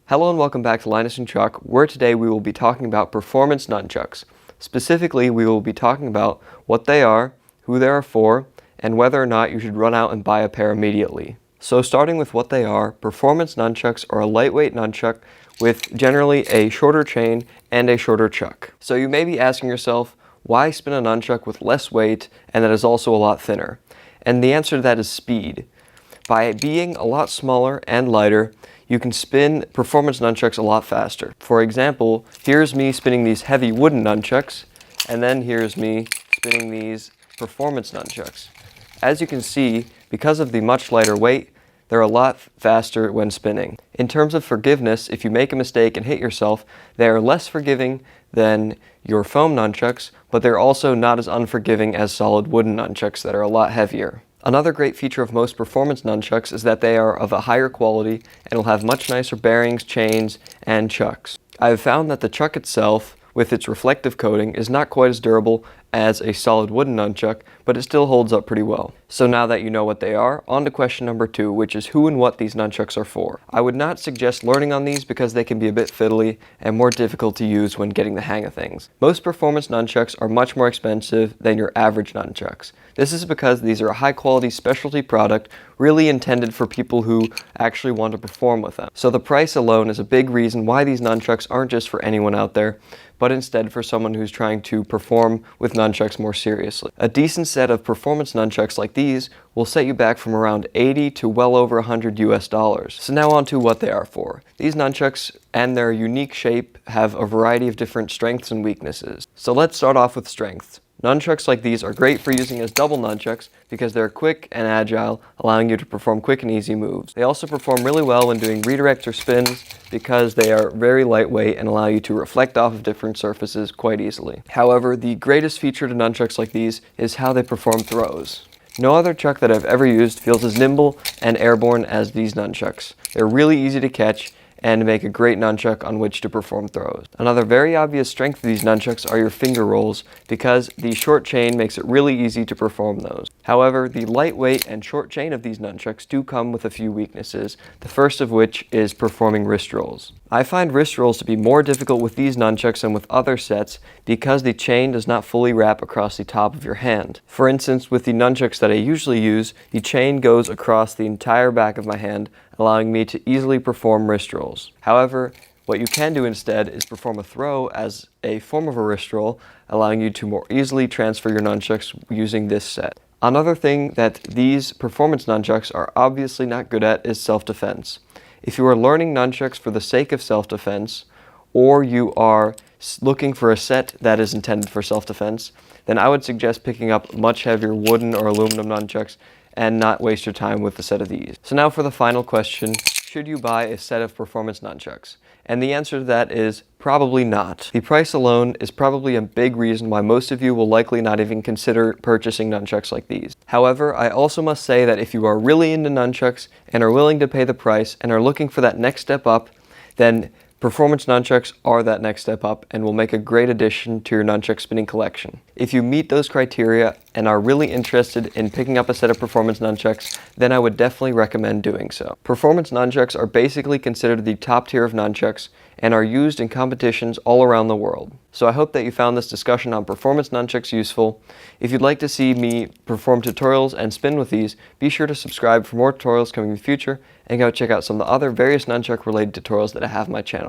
Hello and welcome back to Linus and Chuck, where today we will be talking about performance nunchucks. Specifically, we will be talking about what they are, who they are for, and whether or not you should run out and buy a pair immediately. So starting with what they are, performance nunchucks are a lightweight nunchuck with generally a shorter chain and a shorter chuck. So you may be asking yourself, why spin a nunchuck with less weight and that is also a lot thinner? And the answer to that is speed. By being a lot smaller and lighter, you can spin performance nunchucks a lot faster. For example, here's me spinning these heavy wooden nunchucks, and then here's me spinning these performance nunchucks. As you can see, because of the much lighter weight, they're a lot faster when spinning. In terms of forgiveness, if you make a mistake and hit yourself, they are less forgiving than your foam nunchucks, but they're also not as unforgiving as solid wooden nunchucks that are a lot heavier. Another great feature of most performance nunchucks is that they are of a higher quality and will have much nicer bearings, chains, and chucks. I have found that the chuck itself, with its reflective coating, is not quite as durable as a solid wooden nunchuck, but it still holds up pretty well. So now that you know what they are, on to question number 2, which is who and what these nunchucks are for. I would not suggest learning on these because they can be a bit fiddly and more difficult to use when getting the hang of things. Most performance nunchucks are much more expensive than your average nunchucks. This is because these are a high-quality specialty product really intended for people who actually want to perform with them. So the price alone is a big reason why these nunchucks aren't just for anyone out there, but instead for someone who's trying to perform with nunchucks more seriously. A decent set of performance nunchucks like these will set you back from around 80 to well over $100 US. So now on to what they are for. These nunchucks and their unique shape have a variety of different strengths and weaknesses. So let's start off with strengths. Nunchucks like these are great for using as double nunchucks because they're quick and agile, allowing you to perform quick and easy moves. They also perform really well when doing redirects or spins because they are very lightweight and allow you to reflect off of different surfaces quite easily. However, the greatest feature to nunchucks like these is how they perform throws. No other chuck that I've ever used feels as nimble and airborne as these nunchucks. They're really easy to catch and make a great nunchuck on which to perform throws. Another very obvious strength of these nunchucks are your finger rolls because the short chain makes it really easy to perform those. However, the lightweight and short chain of these nunchucks do come with a few weaknesses, the first of which is performing wrist rolls. I find wrist rolls to be more difficult with these nunchucks than with other sets because the chain does not fully wrap across the top of your hand. For instance, with the nunchucks that I usually use, the chain goes across the entire back of my hand, allowing me to easily perform wrist rolls. However, what you can do instead is perform a throw as a form of a wrist roll, allowing you to more easily transfer your nunchucks using this set. Another thing that these performance nunchucks are obviously not good at is self-defense. If you are learning nunchucks for the sake of self-defense, or you are looking for a set that is intended for self-defense, then I would suggest picking up much heavier wooden or aluminum nunchucks and not waste your time with a set of these. So now for the final question, should you buy a set of performance nunchucks? And the answer to that is probably not. The price alone is probably a big reason why most of you will likely not even consider purchasing nunchucks like these. However, I also must say that if you are really into nunchucks and are willing to pay the price and are looking for that next step up, then performance nunchucks are that next step up and will make a great addition to your nunchuck spinning collection. If you meet those criteria and are really interested in picking up a set of performance nunchucks, then I would definitely recommend doing so. Performance nunchucks are basically considered the top tier of nunchucks and are used in competitions all around the world. So I hope that you found this discussion on performance nunchucks useful. If you'd like to see me perform tutorials and spin with these, be sure to subscribe for more tutorials coming in the future and go check out some of the other various nunchuck related tutorials that I have on my channel.